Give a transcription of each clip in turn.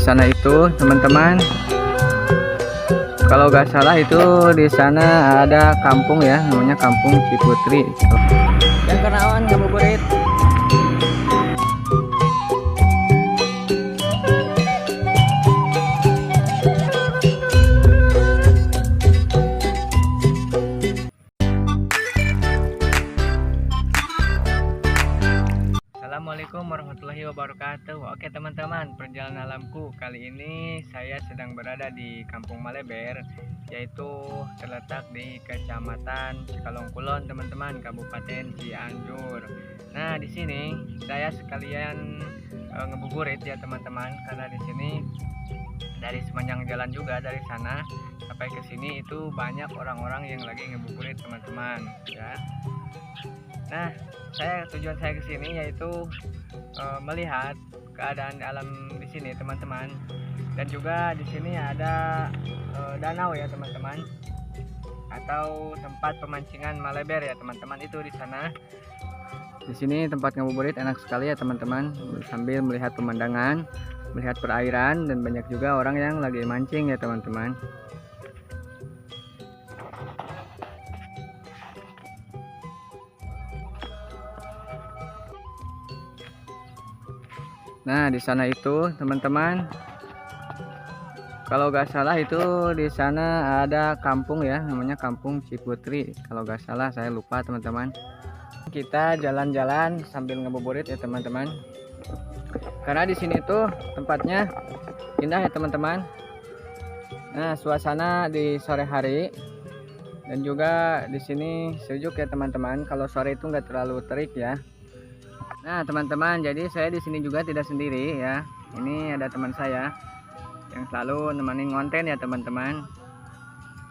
sana itu teman-teman, kalau nggak salah itu di sana ada kampung ya, namanya Kampung Ciputri. Yang kenaon ngabuburit. Assalamualaikum warahmatullahi wabarakatuh. Oke teman-teman, perjalanan alamku kali ini saya sedang berada di Kampung Maleber, yaitu terletak di Kecamatan Cikalongkulon teman-teman, Kabupaten Cianjur. Nah di sini saya sekalian ngebuburit ya teman-teman, karena di sini dari sepanjang jalan juga dari sana sampai ke sini itu banyak orang-orang yang lagi ngebuburit teman-teman ya. Nah, tujuan saya ke sini yaitu melihat keadaan alam di sini teman-teman, dan juga di sini ada danau ya teman-teman, atau tempat pemancingan Maleber ya teman-teman, itu di sana. Di sini tempat ngabuburit enak sekali ya teman-teman, sambil melihat pemandangan, melihat perairan, dan banyak juga orang yang lagi mancing ya teman-teman. Nah di sana itu teman-teman, kalau nggak salah itu di sana ada kampung ya, namanya Kampung Ciputri. Kalau nggak salah, saya lupa teman-teman. Kita jalan-jalan sambil ngebuburit ya teman-teman. Karena di sini tuh tempatnya indah ya teman-teman. Nah suasana di sore hari, dan juga di sini sejuk ya teman-teman. Kalau sore itu nggak terlalu terik ya. Nah teman-teman, jadi saya di sini juga tidak sendiri ya. Ini ada teman saya yang selalu nemenin konten ya teman-teman,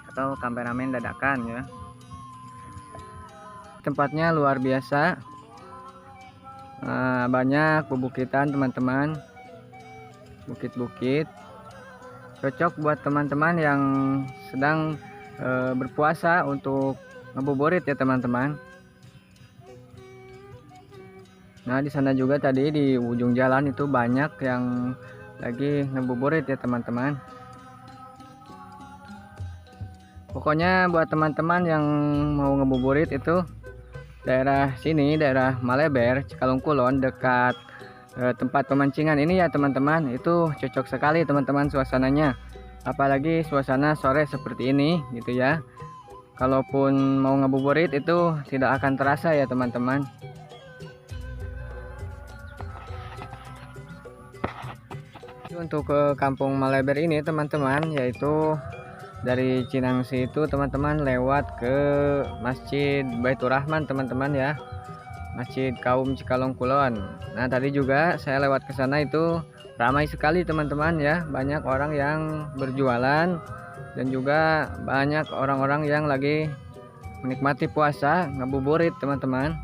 atau kameramen dadakan ya. Tempatnya luar biasa, banyak pebukitan teman-teman, bukit-bukit, cocok buat teman-teman yang sedang berpuasa untuk ngebuburit ya teman-teman. Nah di sana juga tadi di ujung jalan itu banyak yang lagi ngebuburit ya teman-teman. Pokoknya buat teman-teman yang mau ngebuburit itu daerah sini, daerah Maleber, Cikalongkulon, dekat tempat pemancingan ini ya teman-teman, itu cocok sekali teman-teman suasananya. Apalagi suasana sore seperti ini gitu ya. Kalaupun mau ngebuburit itu tidak akan terasa ya teman-teman. Untuk ke Kampung Maleber ini teman-teman, yaitu dari Cinangsi itu teman-teman lewat ke Masjid Baitur Rahman teman-teman ya, Masjid Kaum Cikalongkulon. Nah tadi juga saya lewat ke sana, itu ramai sekali teman-teman ya, banyak orang yang berjualan, dan juga banyak orang-orang yang lagi menikmati puasa ngabuburit teman-teman.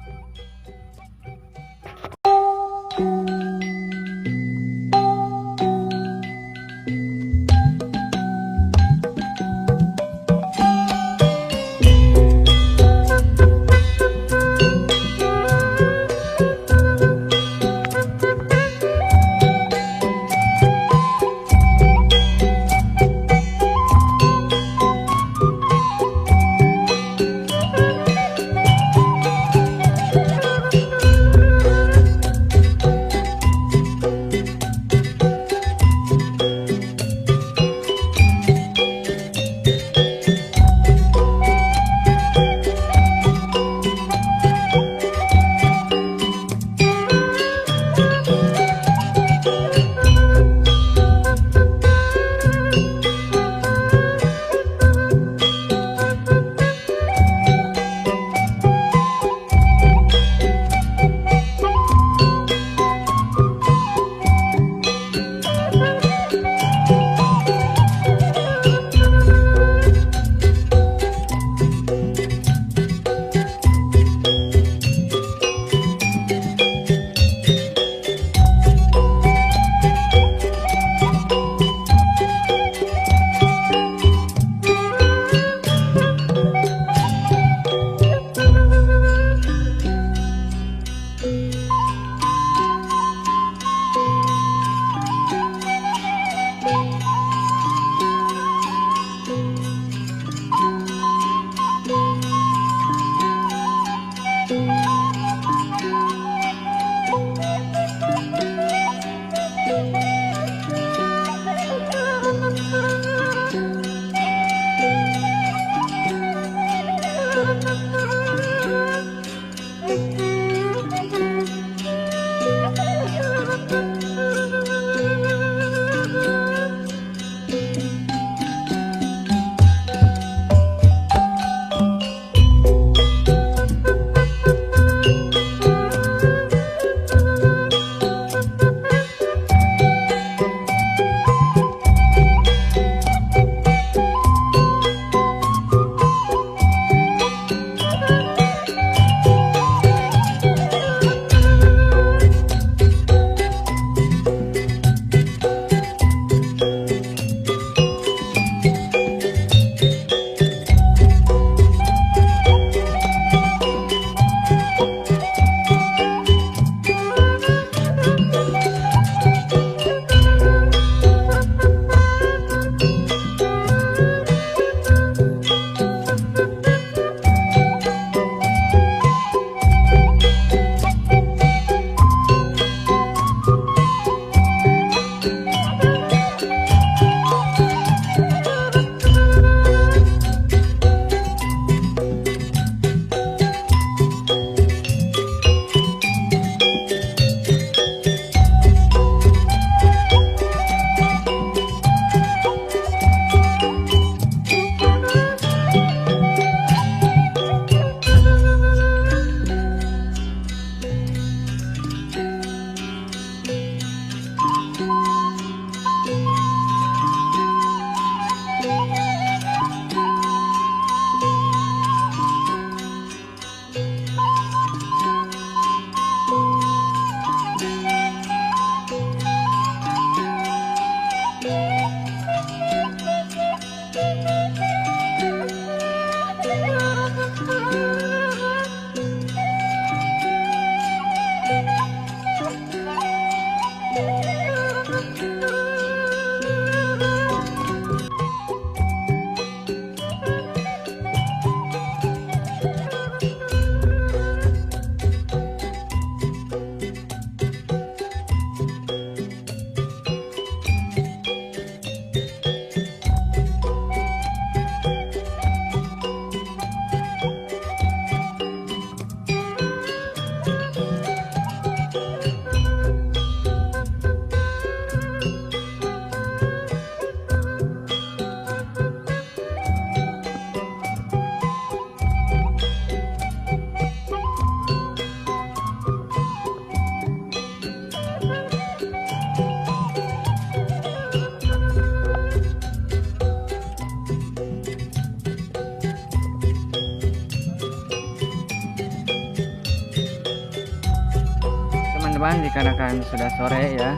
teman-teman, dikarenakan sudah sore ya,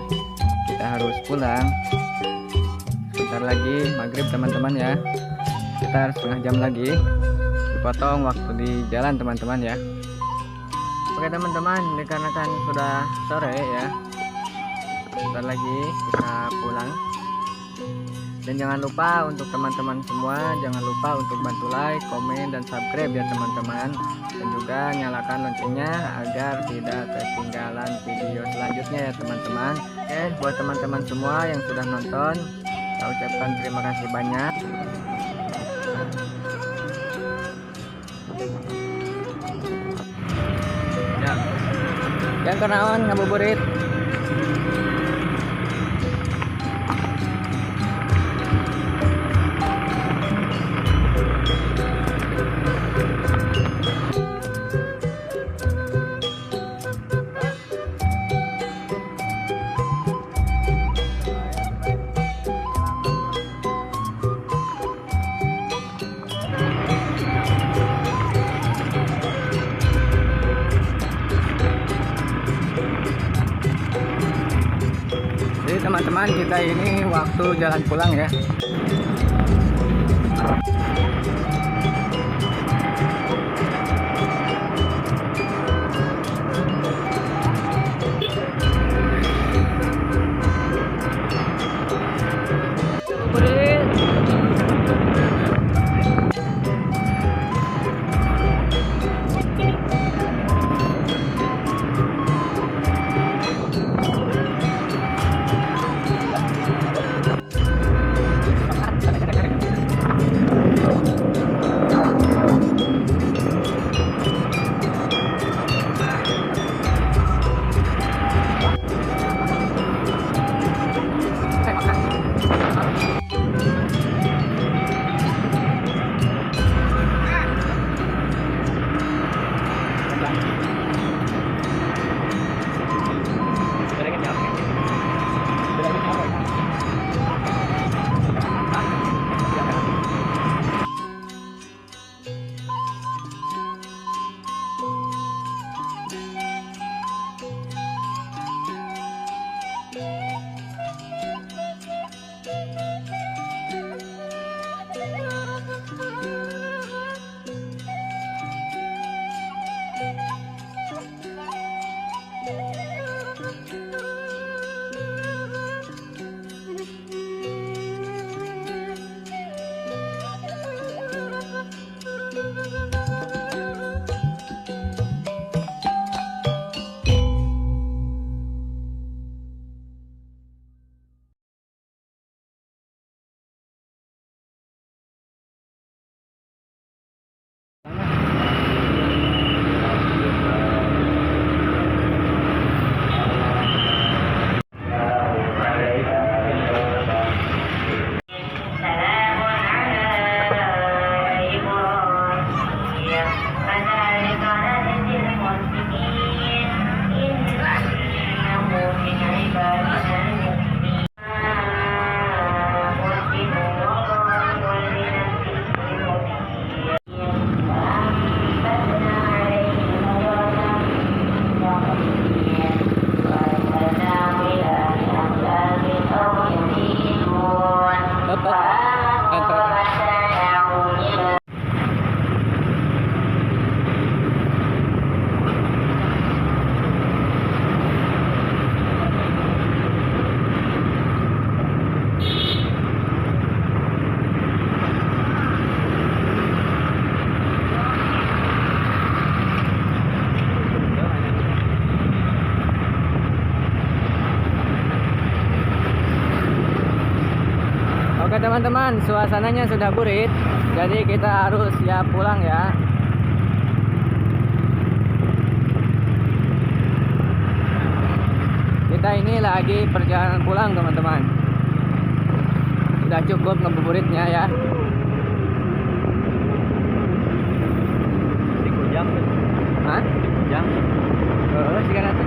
kita harus pulang. Sebentar lagi maghrib teman-teman ya, sekitar setengah jam lagi dipotong waktu di jalan teman-teman ya. Oke teman-teman, dikarenakan sudah sore ya, sebentar lagi kita pulang. Dan jangan lupa untuk teman-teman semua, jangan lupa untuk bantu like, komen, dan subscribe ya teman-teman. Dan juga nyalakan loncengnya agar tidak ketinggalan video selanjutnya ya teman-teman. Oke, buat teman-teman semua yang sudah nonton, saya ucapkan terima kasih banyak. Ya, yang kenaon ngabuburit. Jadi teman-teman, kita ini waktu jalan pulang ya. Oke teman-teman, suasananya sudah burit, jadi kita harus siap pulang ya. Kita ini lagi perjalanan pulang teman-teman. Sudah cukup ngebuburitnya ya. 3 jam. Hah? 3 jam. Sekarang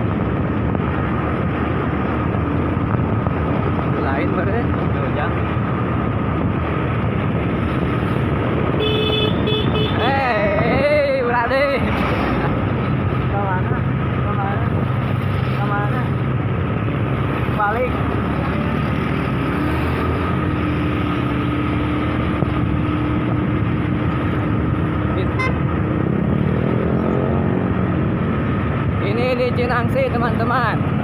lain baru 2 jam. Berani. Kemana? Cinangsi teman-teman.